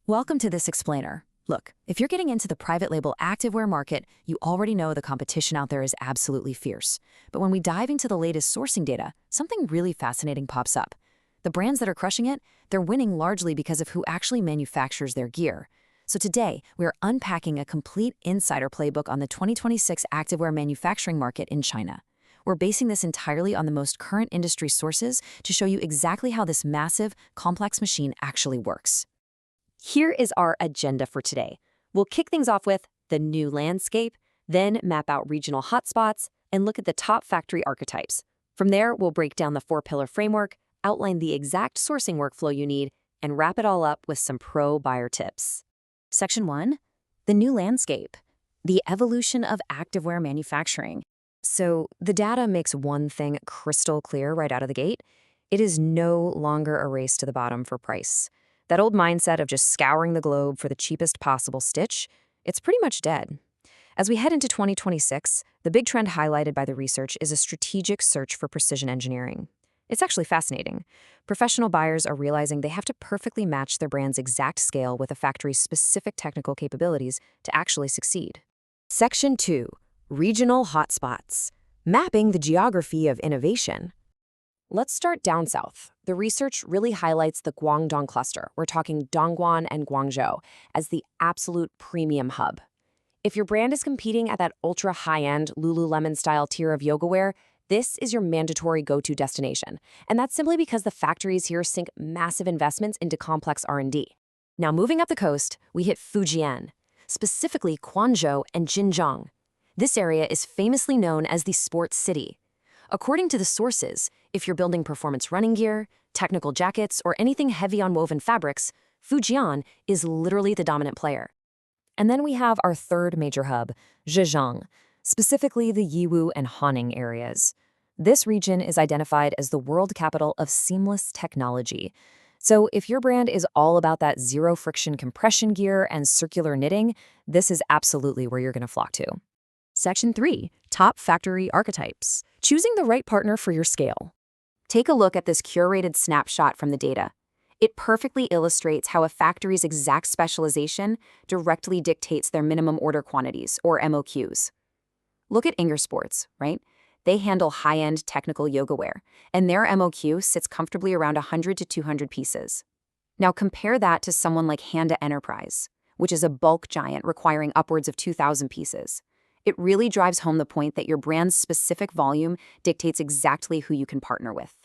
Welcome to this explainer. Look, if you're getting into the private label activewear market, you already know the competition out there is absolutely fierce. But when we dive into the latest sourcing data, something really fascinating pops up. The brands that are crushing it, they're winning largely because of who actually manufactures their gear. So today, we're unpacking a complete insider playbook on the 2026 activewear manufacturing market in China. We're basing this entirely on the most current industry sources to show you exactly how this massive, complex machine actually works. Here is our agenda for today. We'll kick things off with the new landscape, then map out regional hotspots, and look at the top factory archetypes. From there, we'll break down the four-pillar framework, outline the exact sourcing workflow you need, and wrap it all up with some pro buyer tips. Section 1, the new landscape, the evolution of activewear manufacturing. So the data makes one thing crystal clear right out of the gate. It is no longer a race to the bottom for price. That old mindset of just scouring the globe for the cheapest possible stitch, it's pretty much dead. As we head into 2026, the big trend highlighted by the research is a strategic search for precision engineering. It's actually fascinating. Professional buyers are realizing they have to perfectly match their brand's exact scale with a factory's specific technical capabilities to actually succeed. Section 2, regional hotspots, mapping the geography of innovation. Let's start down south. The research really highlights the Guangdong cluster. We're talking Dongguan and Guangzhou as the absolute premium hub. If your brand is competing at that ultra high-end Lululemon-style tier of yoga wear, this is your mandatory go-to destination. And that's simply because the factories here sink massive investments into complex R&D. Now moving up the coast, we hit Fujian, specifically Quanzhou and Xinjiang. This area is famously known as the sports city. According to the sources, if you're building performance running gear, technical jackets, or anything heavy on woven fabrics, Fujian is literally the dominant player. And then we have our third major hub, Zhejiang, specifically the Yiwu and Haning areas. This region is identified as the world capital of seamless technology. So if your brand is all about that zero-friction compression gear and circular knitting, this is absolutely where you're going to flock to. Section 3, top factory archetypes, choosing the right partner for your scale. Take a look at this curated snapshot from the data. It perfectly illustrates how a factory's exact specialization directly dictates their minimum order quantities, or MOQs. Look at Inger Sports, right? They handle high-end technical yoga wear, and their MOQ sits comfortably around 100 to 200 pieces. Now compare that to someone like Handa Enterprise, which is a bulk giant requiring upwards of 2,000 pieces. It really drives home the point that your brand's specific volume dictates exactly who you can partner with.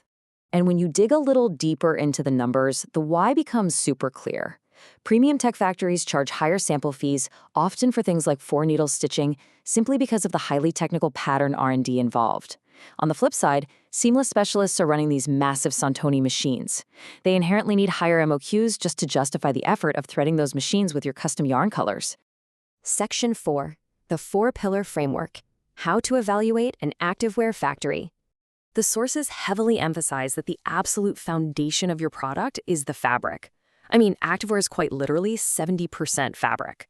And when you dig a little deeper into the numbers, the why becomes super clear. Premium tech factories charge higher sample fees, often for things like four-needle stitching, simply because of the highly technical pattern R&D involved. On the flip side, seamless specialists are running these massive Santoni machines. They inherently need higher MOQs just to justify the effort of threading those machines with your custom yarn colors. Section 4. The four-pillar framework, how to evaluate an activewear factory. The sources heavily emphasize that the absolute foundation of your product is the fabric. I mean, activewear is quite literally 70% fabric.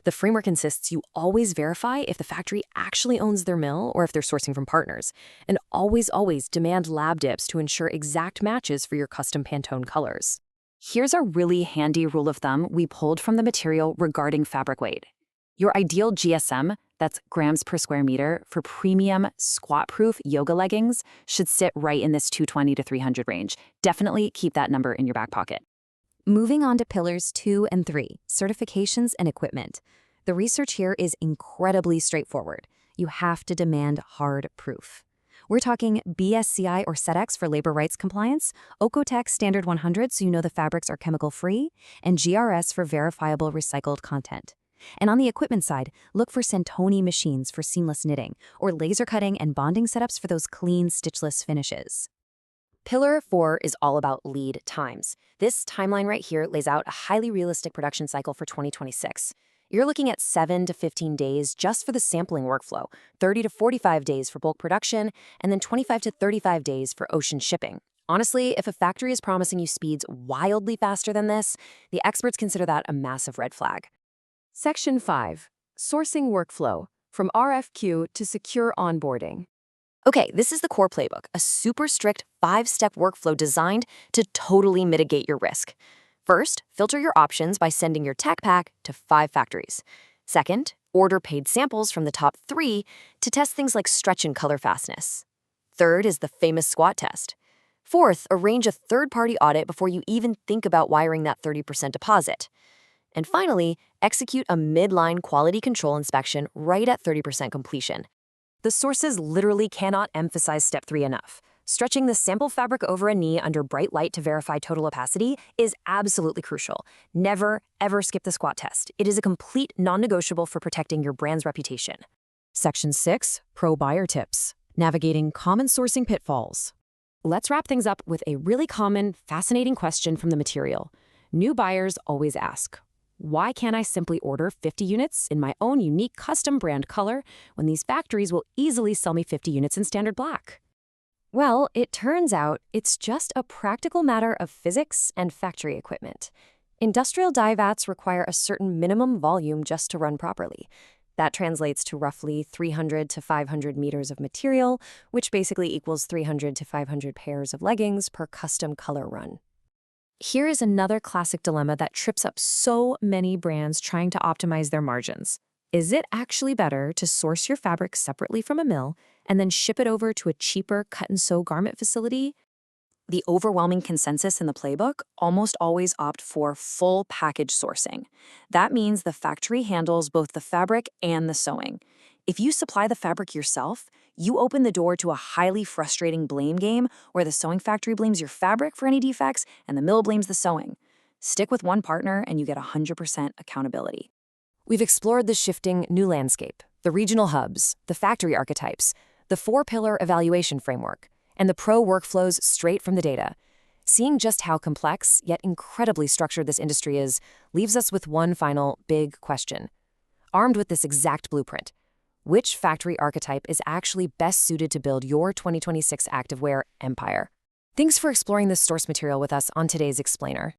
The framework insists you always verify if the factory actually owns their mill or if they're sourcing from partners, and always demand lab dips to ensure exact matches for your custom Pantone colors. Here's a really handy rule of thumb we pulled from the material regarding fabric weight. Your ideal GSM, that's grams per square meter, for premium, squat-proof yoga leggings should sit right in this 220 to 300 range. Definitely keep that number in your back pocket. Moving on to pillars 2 and 3, certifications and equipment. The research here is incredibly straightforward. You have to demand hard proof. We're talking BSCI or SEDEX for labor rights compliance, Oeko-Tex Standard 100 so you know the fabrics are chemical-free, and GRS for verifiable recycled content. And on the equipment side, look for Santoni machines for seamless knitting, or laser cutting and bonding setups for those clean, stitchless finishes. Pillar 4 is all about lead times. This timeline right here lays out a highly realistic production cycle for 2026. You're looking at 7 to 15 days just for the sampling workflow, 30 to 45 days for bulk production, and then 25 to 35 days for ocean shipping. Honestly, if a factory is promising you speeds wildly faster than this, the experts consider that a massive red flag. Section 5. Sourcing workflow, from RFQ to secure onboarding. Okay, this is the core playbook, a super strict 5-step workflow designed to totally mitigate your risk. First, filter your options by sending your tech pack to 5 factories. Second, order paid samples from the top 3 to test things like stretch and color fastness. Third is the famous squat test. Fourth, arrange a third-party audit before you even think about wiring that 30% deposit. And finally, execute a midline quality control inspection right at 30% completion. The sources literally cannot emphasize step 3 enough. Stretching the sample fabric over a knee under bright light to verify total opacity is absolutely crucial. Never, ever skip the squat test. It is a complete non-negotiable for protecting your brand's reputation. Section 6, Pro Buyer Tips. Navigating common sourcing pitfalls. Let's wrap things up with a really common, fascinating question from the material. New buyers always ask, why can't I simply order 50 units in my own unique custom brand color when these factories will easily sell me 50 units in standard black? Well, it turns out it's just a practical matter of physics and factory equipment. Industrial dye vats require a certain minimum volume just to run properly. That translates to roughly 300 to 500 meters of material, which basically equals 300 to 500 pairs of leggings per custom color run. Here is another classic dilemma that trips up so many brands trying to optimize their margins. Is it actually better to source your fabric separately from a mill and then ship it over to a cheaper cut-and-sew garment facility? The overwhelming consensus in the playbook almost always opt for full package sourcing. That means the factory handles both the fabric and the sewing. If you supply the fabric yourself, you open the door to a highly frustrating blame game where the sewing factory blames your fabric for any defects and the mill blames the sewing. Stick with one partner and you get 100% accountability. We've explored the shifting new landscape, the regional hubs, the factory archetypes, the 4-pillar evaluation framework, and the pro workflows straight from the data. Seeing just how complex, yet incredibly structured this industry is, leaves us with one final big question. Armed with this exact blueprint, which factory archetype is actually best suited to build your 2026 activewear empire? Thanks for exploring this source material with us on today's Explainer.